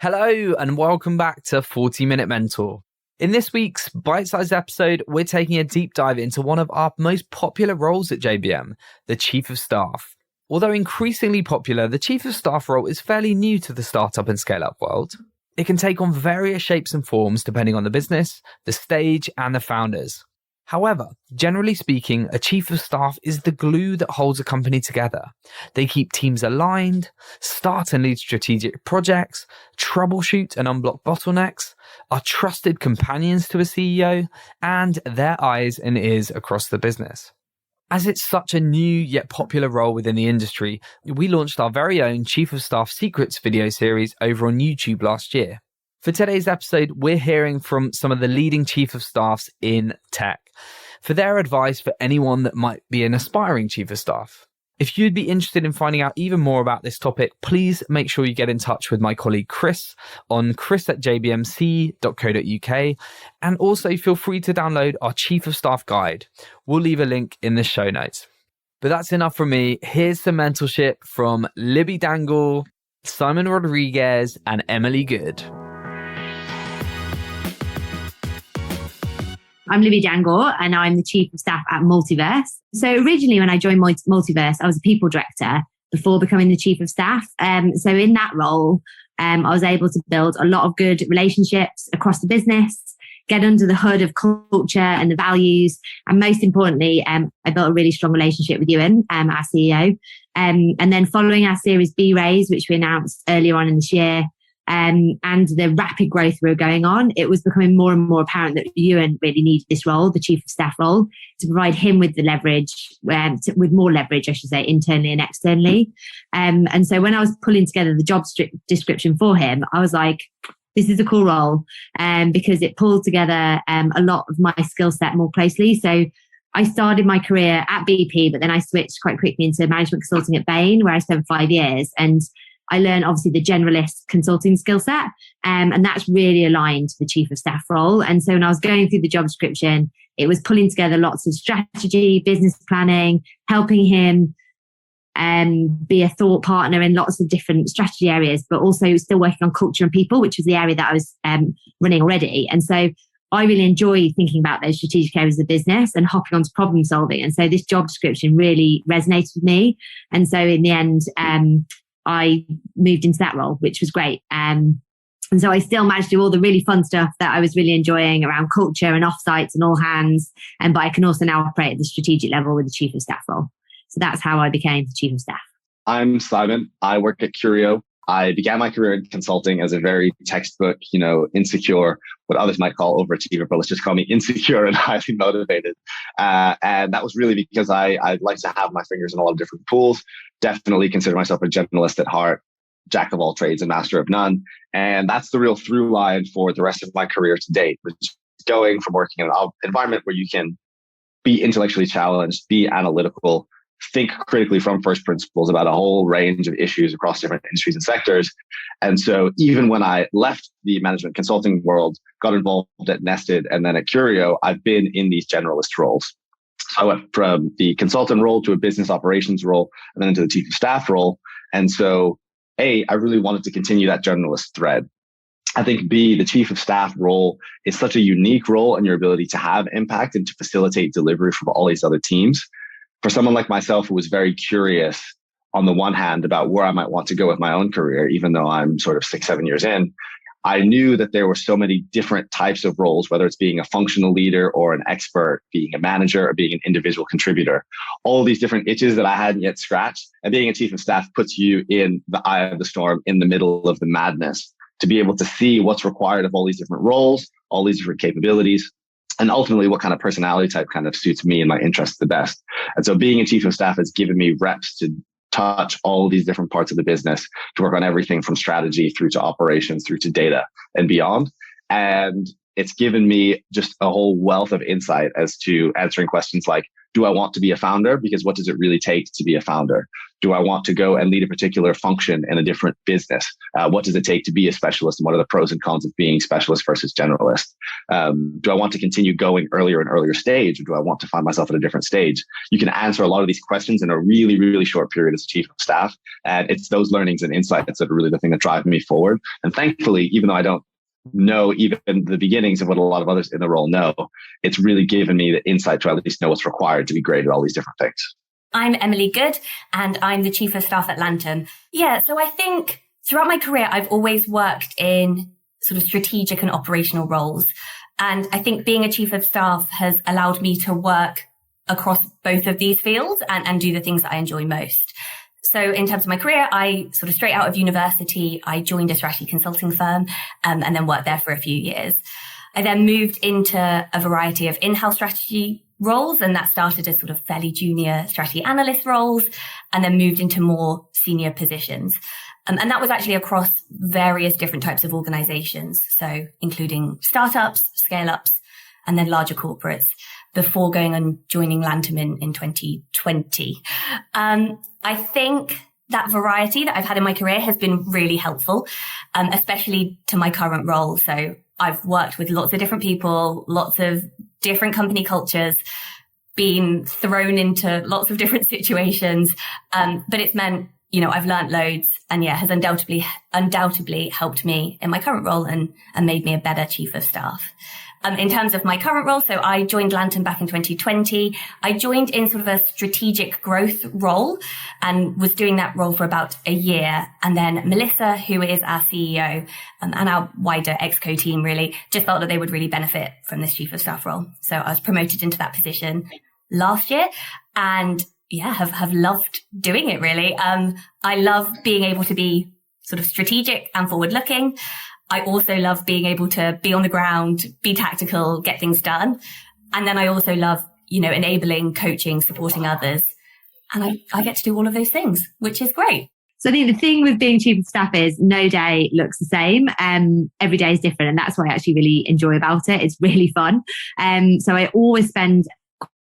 Hello and welcome back to 40-Minute Mentor. In this week's bite-sized episode, we're taking a deep dive into one of our most popular roles at JBM, the Chief of Staff. Although increasingly popular, the Chief of Staff role is fairly new to the startup and scale-up world. It can take on various shapes and forms depending on the business, the stage, and the founders. However, generally speaking, a Chief of Staff is the glue that holds a company together. They keep teams aligned, start and lead strategic projects, troubleshoot and unblock bottlenecks, are trusted companions to a CEO, and their eyes and ears across the business. As it's such a new yet popular role within the industry, we launched our very own Chief of Staff Secrets video series over on YouTube last year. For today's episode, we're hearing from some of the leading Chief of Staffs in tech for their advice for anyone that might be an aspiring Chief of Staff. If you'd be interested in finding out even more about this topic, please make sure you get in touch with my colleague Chris on chris@jbmc.co.uk, and also feel free to download our Chief of Staff guide. We'll leave a link in the show notes. But that's enough from me. Here's some mentorship from Libby Dangoor, Simon Rodrigues, and Emily Good. I'm Libby Dangoor and I'm the Chief of Staff at Multiverse. So originally when I joined Multiverse, I was a people director before becoming the Chief of Staff. So in that role, I was able to build a lot of good relationships across the business, get under the hood of culture and the values. And most importantly, I built a really strong relationship with Ewan, our CEO. And then following our Series B raise, which we announced earlier on in this year, and the rapid growth we were going on, it was becoming more and more apparent that Ewan really needed this role, the Chief of Staff role, to provide him with the leverage, with more leverage, I should say, internally and externally. And so when I was pulling together the job description for him, I was like, this is a cool role, because it pulled together a lot of my skill set more closely. So I started my career at BP, but then I switched quite quickly into management consulting at Bain, where I spent 5 years. And I learned obviously the generalist consulting skill set, and that's really aligned to the Chief of Staff role. And so when I was going through the job description, it was pulling together lots of strategy, business planning, helping him be a thought partner in lots of different strategy areas, but also still working on culture and people, which was the area that I was running already. And so I really enjoy thinking about those strategic areas of the business and hopping onto problem solving. And so this job description really resonated with me. And so in the end, I moved into that role, which was great. And so I still managed to do all the really fun stuff that I was really enjoying around culture and offsites and all hands. But I can also now operate at the strategic level with the Chief of Staff role. So that's how I became the Chief of Staff. I'm Simon. I work at Curio. I began my career in consulting as a very textbook, insecure, what others might call overachiever, but let's just call me insecure and highly motivated. And that was really because I like to have my fingers in a lot of different pools. Definitely consider myself a generalist at heart, jack of all trades and master of none. And that's the real through line for the rest of my career to date, which is going from working in an environment where you can be intellectually challenged, be analytical, think critically from first principles about a whole range of issues across different industries and sectors. And so even when I left the management consulting world, got involved at Nested and then at Curio, I've been in these generalist roles. So I went from the consultant role to a business operations role and then into the Chief of Staff role. And so A, I really wanted to continue that generalist thread. I think B, the Chief of Staff role is such a unique role in your ability to have impact and to facilitate delivery from all these other teams. For someone like myself who was very curious on the one hand about where I might want to go with my own career, even though I'm sort of 6-7 years in, I knew that there were so many different types of roles, whether it's being a functional leader or an expert, being a manager or being an individual contributor, all these different itches that I hadn't yet scratched. And being a Chief of Staff puts you in the eye of the storm, in the middle of the madness, to be able to see what's required of all these different roles, all these different capabilities, and ultimately what kind of personality type kind of suits me and my interests the best. And so being a Chief of Staff has given me reps to touch all these different parts of the business, to work on everything from strategy through to operations, through to data and beyond. And it's given me just a whole wealth of insight as to answering questions like, do I want to be a founder? Because what does it really take to be a founder? Do I want to go and lead a particular function in a different business? What does it take to be a specialist? And what are the pros and cons of being specialist versus generalist? Do I want to continue going earlier and earlier stage? Or do I want to find myself at a different stage? You can answer a lot of these questions in a really, really short period as chief of staff. And it's those learnings and insights that are really the thing that drive me forward. And thankfully, even though I don't know even the beginnings of what a lot of others in the role know, it's really given me the insight to at least know what's required to be great at all these different things. I'm Emily Good, and I'm the Chief of Staff at Lantum. Yeah, so I think throughout my career, I've always worked in sort of strategic and operational roles. And I think being a Chief of Staff has allowed me to work across both of these fields and do the things that I enjoy most. So in terms of my career, I sort of straight out of university, I joined a strategy consulting firm and then worked there for a few years. I then moved into a variety of in-house strategy roles, and that started as sort of fairly junior strategy analyst roles and then moved into more senior positions. And that was actually across various different types of organizations. So including startups, scale-ups, and then larger corporates before going and joining Lantum in 2020. I think that variety that I've had in my career has been really helpful, especially to my current role. So I've worked with lots of different people, lots of different company cultures, been thrown into lots of different situations. But it's meant, I've learned loads and has undoubtedly helped me in my current role and made me a better chief of staff. In terms of my current role, so I joined Lantum back in 2020. I joined in sort of a strategic growth role and was doing that role for about a year. And then Melissa, who is our CEO and our wider Exco team really, just felt that they would really benefit from this chief of staff role. So I was promoted into that position last year and have loved doing it really. I love being able to be sort of strategic and forward looking. I also love being able to be on the ground, be tactical, get things done. And then I also love, enabling, coaching, supporting others. And I get to do all of those things, which is great. So I think the thing with being chief of staff is no day looks the same. Every day is different. And that's what I actually really enjoy about it. It's really fun. So I always spend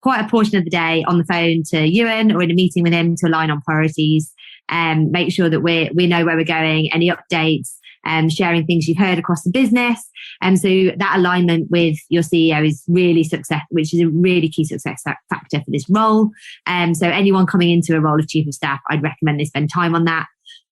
quite a portion of the day on the phone to Ewan or in a meeting with him to align on priorities, make sure that we know where we're going, any updates, sharing things you've heard across the business. And so that alignment with your CEO is really which is a really key success factor for this role. So anyone coming into a role of chief of staff, I'd recommend they spend time on that.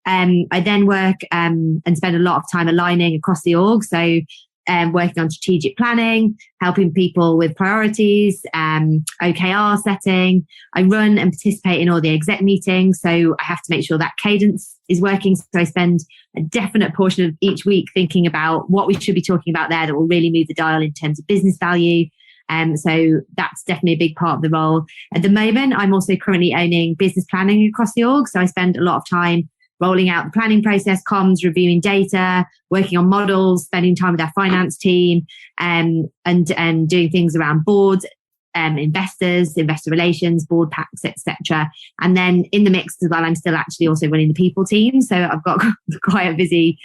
I then work and spend a lot of time aligning across the org. So working on strategic planning, helping people with priorities, OKR setting. I run and participate in all the exec meetings. So I have to make sure that cadence is working. So I spend a definite portion of each week thinking about what we should be talking about there that will really move the dial in terms of business value. So that's definitely a big part of the role. At the moment, I'm also currently owning business planning across the org. So I spend a lot of time rolling out the planning process, comms, reviewing data, working on models, spending time with our finance team, and doing things around boards, investors, investor relations, board packs, etc. And then in the mix as well, I'm still actually also running the people team. So I've got quite a busy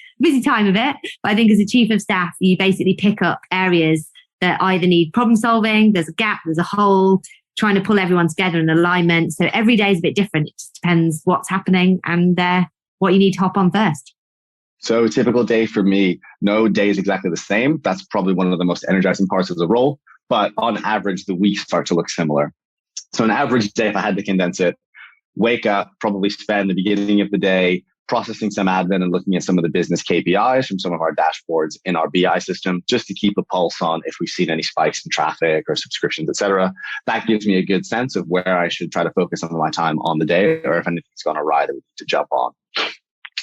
time of it. But I think as a chief of staff, you basically pick up areas that either need problem solving, there's a gap, there's a hole, trying to pull everyone together in alignment. So every day is a bit different. It just depends what's happening and what you need to hop on first. So a typical day for me, no day is exactly the same. That's probably one of the most energizing parts of the role. But on average, the weeks start to look similar. So an average day, if I had to condense it, wake up, probably spend the beginning of the day processing some admin and looking at some of the business KPIs from some of our dashboards in our BI system, just to keep a pulse on if we've seen any spikes in traffic or subscriptions, etc. That gives me a good sense of where I should try to focus some of my time on the day, or if anything's gone awry that we need to jump on.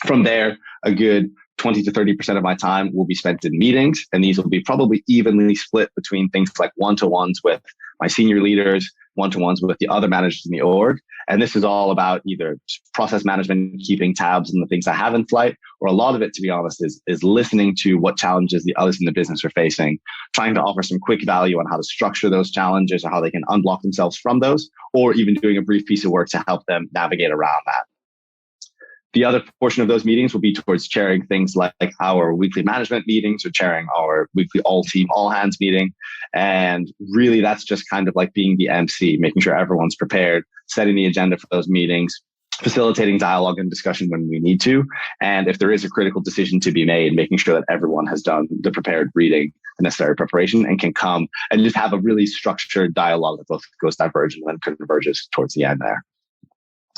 From there, a good 20 to 30% of my time will be spent in meetings, and these will be probably evenly split between things like one-to-ones with my senior leaders, one-to-ones with the other managers in the org. And this is all about either process management, keeping tabs on the things I have in flight, or a lot of it, to be honest, is listening to what challenges the others in the business are facing, trying to offer some quick value on how to structure those challenges or how they can unblock themselves from those, or even doing a brief piece of work to help them navigate around that. The other portion of those meetings will be towards chairing things like our weekly management meetings or chairing our weekly all hands meeting. And really, that's just kind of like being the MC, making sure everyone's prepared, setting the agenda for those meetings, facilitating dialogue and discussion when we need to. And if there is a critical decision to be made, making sure that everyone has done the prepared reading, the necessary preparation, and can come and just have a really structured dialogue that both goes divergent and then converges towards the end there.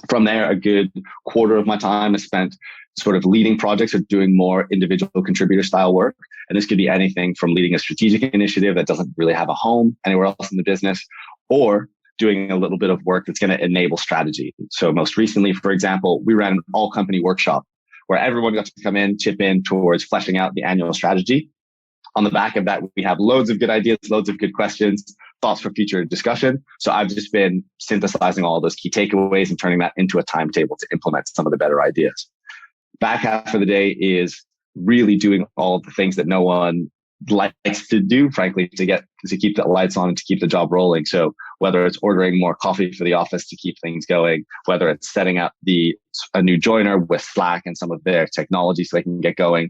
From there, a good quarter of my time is spent sort of leading projects or doing more individual contributor style work. And this could be anything from leading a strategic initiative that doesn't really have a home anywhere else in the business, or doing a little bit of work that's going to enable strategy. So most recently, for example, we ran an all company workshop where everyone got to come in, chip in towards fleshing out the annual strategy. On the back of that, we have loads of good ideas, loads of good questions, thoughts for future discussion. So I've just been synthesizing all those key takeaways and turning that into a timetable to implement some of the better ideas. Back half of the day is really doing all of the things that no one likes to do, frankly, to keep the lights on and to keep the job rolling. So whether it's ordering more coffee for the office to keep things going, whether it's setting up a new joiner with Slack and some of their technology so they can get going,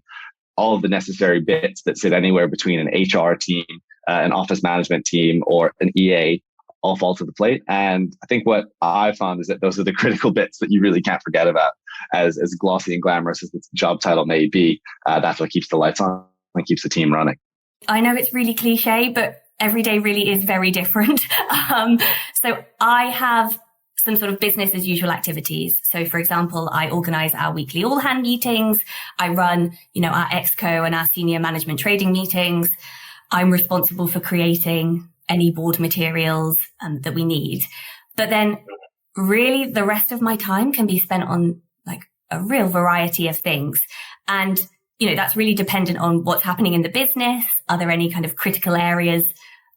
all of the necessary bits that sit anywhere between an HR team, an office management team, or an EA all fall to the plate. And I think what I found is that those are the critical bits that you really can't forget about. As glossy and glamorous as the job title may be, that's what keeps the lights on and keeps the team running. I know it's really cliche, but every day really is very different. So I have some sort of business as usual activities. So for example, I organize our weekly all hand meetings. I run, our exco and our senior management trading meetings. I'm responsible for creating any board materials that we need. But then really the rest of my time can be spent on like a real variety of things. And, that's really dependent on what's happening in the business. Are there any kind of critical areas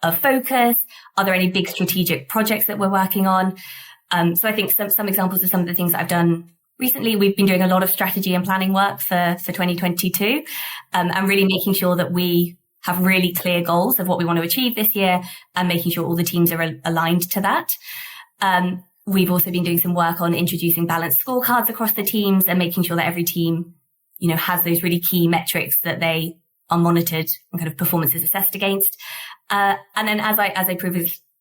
of focus? Are there any big strategic projects that we're working on? So I think some examples of some of the things that I've done recently, we've been doing a lot of strategy and planning work for 2022, and really making sure that we have really clear goals of what we want to achieve this year and making sure all the teams are aligned to that. We've also been doing some work on introducing balanced scorecards across the teams and making sure that every team, has those really key metrics that they are monitored and kind of performance is assessed against. And then as I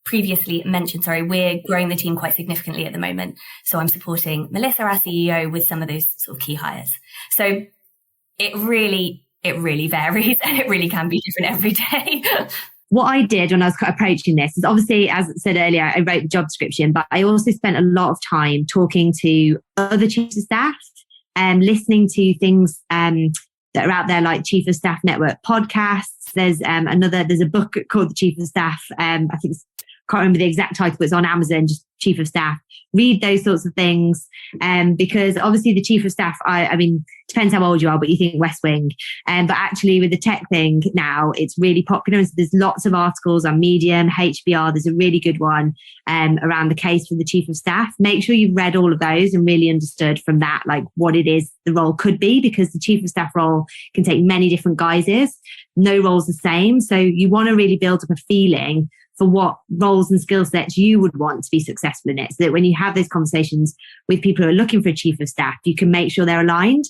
previously mentioned, we're growing the team quite significantly at the moment. So I'm supporting Melissa, our CEO, with some of those sort of key hires. So it really varies and it really can be different every day. What I did when I was approaching this is obviously, as I said earlier, I wrote the job description, but I also spent a lot of time talking to other chiefs of staff and listening to things that are out there like Chief of Staff Network podcasts. There's a book called The Chief of Staff. I think can't remember the exact title, but it's on Amazon, just Chief of Staff. Read those sorts of things. Because obviously the Chief of Staff, I mean, depends how old you are, but you think West Wing. But actually with the tech thing now, it's really popular. And so there's lots of articles on Medium, HBR. There's a really good one around the case for the Chief of Staff. Make sure you've read all of those and really understood from that, like what it is the role could be, because the Chief of Staff role can take many different guises. No role's the same. So you want to really build up a feeling for what roles and skill sets you would want to be successful in it. So that when you have those conversations with people who are looking for a chief of staff, you can make sure they're aligned.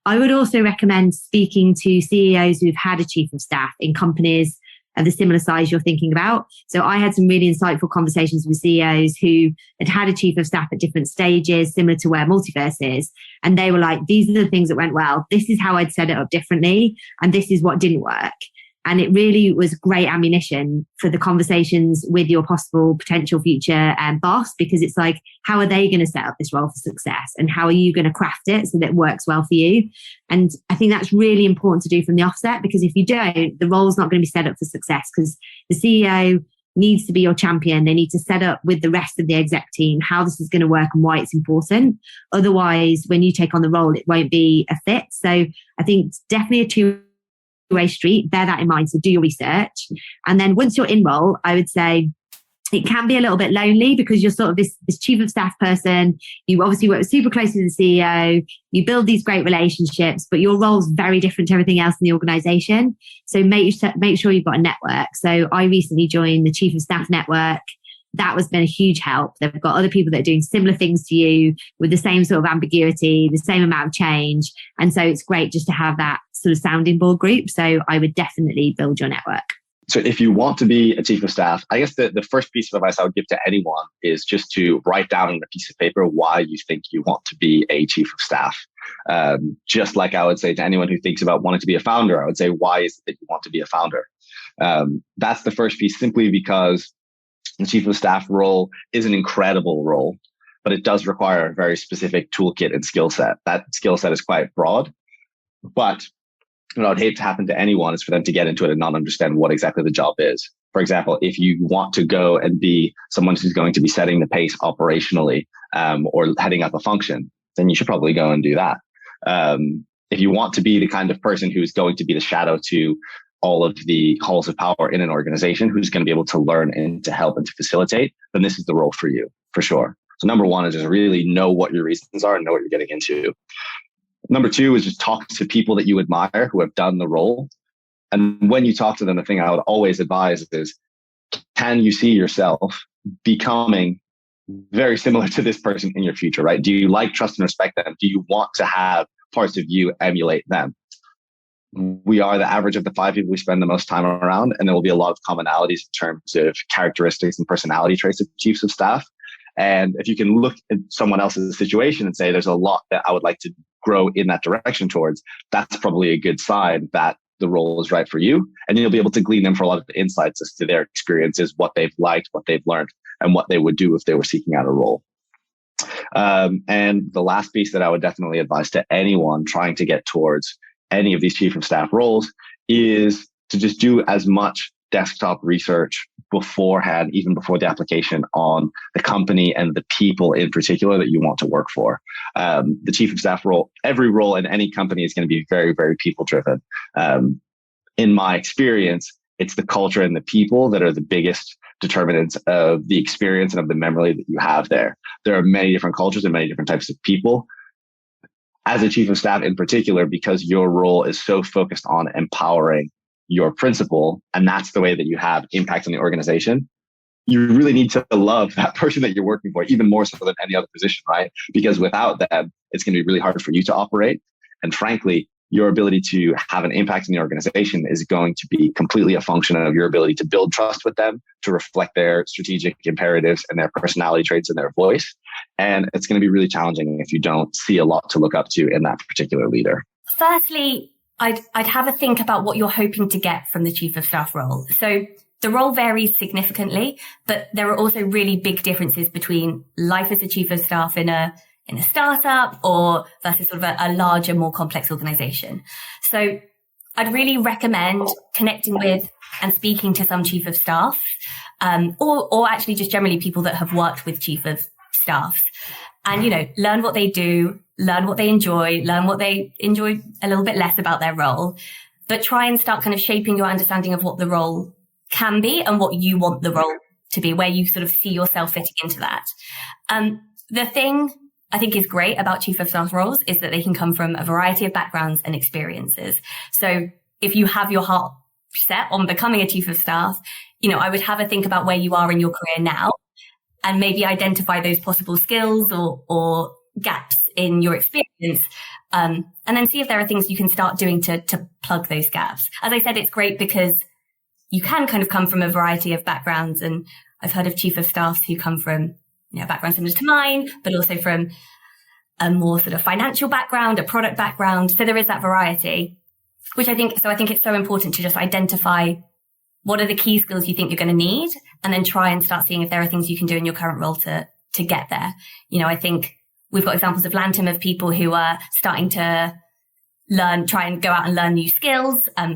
I would also recommend speaking to CEOs who've had a chief of staff in companies of the similar size you're thinking about. So I had some really insightful conversations with CEOs who had a chief of staff at different stages, similar to where Multiverse is. And they were like, these are the things that went well. This is how I'd set it up differently. And this is what didn't work. And it really was great ammunition for the conversations with your possible potential future boss, because it's like, how are they going to set up this role for success? And how are you going to craft it so that it works well for you? And I think that's really important to do from the offset, because if you don't, the role's not going to be set up for success, because the CEO needs to be your champion. They need to set up with the rest of the exec team how this is going to work and why it's important. Otherwise, when you take on the role, it won't be a fit. So I think it's definitely a two-way street. Bear that in mind. So do your research. And then once you're in role, I would say it can be a little bit lonely, because you're sort of this chief of staff person. You obviously work super closely with the CEO. You build these great relationships, but your role is very different to everything else in the organization. So make sure you've got a network. So I recently joined the Chief of Staff Network. that has been a huge help. They've got other people that are doing similar things to you with the same sort of ambiguity, the same amount of change. And so it's great just to have that sort of sounding board group. So I would definitely build your network. So if you want to be a chief of staff, I guess the first piece of advice I would give to anyone is just to write down on a piece of paper why you think you want to be a chief of staff. Just like I would say to anyone who thinks about wanting to be a founder, I would say, why is it that you want to be a founder? That's the first piece, simply because the chief of staff role is an incredible role, but it does require a very specific toolkit and skill set. That skill set is quite broad, but what I would hate to happen to anyone is for them to get into it and not understand what exactly the job is. For example, if you want to go and be someone who's going to be setting the pace operationally, or heading up a function, then you should probably go and do that. If you want to be the kind of person who's going to be the shadow to all of the halls of power in an organization, who's going to be able to learn and to help and to facilitate, then this is the role for you, for sure. So number one is just really know what your reasons are and know what you're getting into. Number two is just talk to people that you admire who have done the role. And when you talk to them, the thing I would always advise is, can you see yourself becoming very similar to this person in your future, right? Do you like, trust, and respect them? Do you want to have parts of you emulate them? We are the average of the 5 people we spend the most time around, and there will be a lot of commonalities in terms of characteristics and personality traits of chiefs of staff. And if you can look at someone else's situation and say, there's a lot that I would like to grow in that direction towards, that's probably a good sign that the role is right for you. And you'll be able to glean them for a lot of the insights as to their experiences, what they've liked, what they've learned, and what they would do if they were seeking out a role. And the last piece that I would definitely advise to anyone trying to get towards any of these chief of staff roles is to just do as much desktop research beforehand, even before the application, on the company and the people in particular that you want to work for. The chief of staff role, every role in any company is going to be very, very people driven. In my experience, it's the culture and the people that are the biggest determinants of the experience and of the memory that you have there. There are many different cultures and many different types of people. As a chief of staff in particular, because your role is so focused on empowering your principal, and that's the way that you have impact on the organization, you really need to love that person that you're working for, even more so than any other position, right? Because without them, it's going to be really hard for you to operate. And frankly, your ability to have an impact in the organization is going to be completely a function of your ability to build trust with them, to reflect their strategic imperatives and their personality traits and their voice. And it's going to be really challenging if you don't see a lot to look up to in that particular leader. Firstly, I'd have a think about what you're hoping to get from the chief of staff role. So the role varies significantly, but there are also really big differences between life as a chief of staff in a startup or versus sort of a larger, more complex organization. So I'd really recommend connecting with and speaking to some chief of staff, or actually just generally people that have worked with chief of staff, and, learn what they do, learn what they enjoy a little bit less about their role, but try and start kind of shaping your understanding of what the role can be and what you want the role to be, where you sort of see yourself fitting into that. The thing I think is great about chief of staff roles is that they can come from a variety of backgrounds and experiences. So if you have your heart set on becoming a chief of staff, I would have a think about where you are in your career now and maybe identify those possible skills or gaps in your experience. And then see if there are things you can start doing to plug those gaps. As I said, it's great because you can kind of come from a variety of backgrounds. And I've heard of chief of staffs who come from background similar to mine, but also from a more sort of financial background, a product background. So there is that variety, which I think it's so important to just identify what are the key skills you think you're going to need, and then try and start seeing if there are things you can do in your current role to get there. I think we've got examples of Lantum of people who are starting to try and go out and learn new skills. So I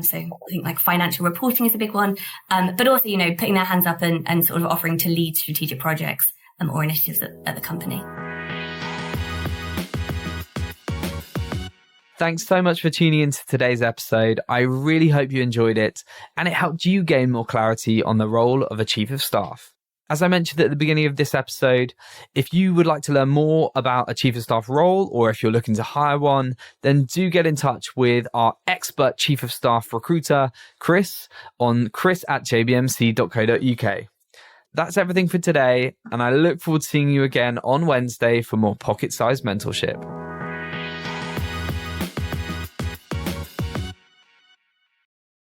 think like financial reporting is a big one. But also, putting their hands up and sort of offering to lead strategic projects or initiatives at the company. Thanks so much for tuning into today's episode. I really hope you enjoyed it and it helped you gain more clarity on the role of a chief of staff. As I mentioned at the beginning of this episode, if you would like to learn more about a chief of staff role, or if you're looking to hire one, then do get in touch with our expert chief of staff recruiter, Chris, on chris@jbmc.co.uk. That's everything for today, and I look forward to seeing you again on Wednesday for more pocket-sized mentorship.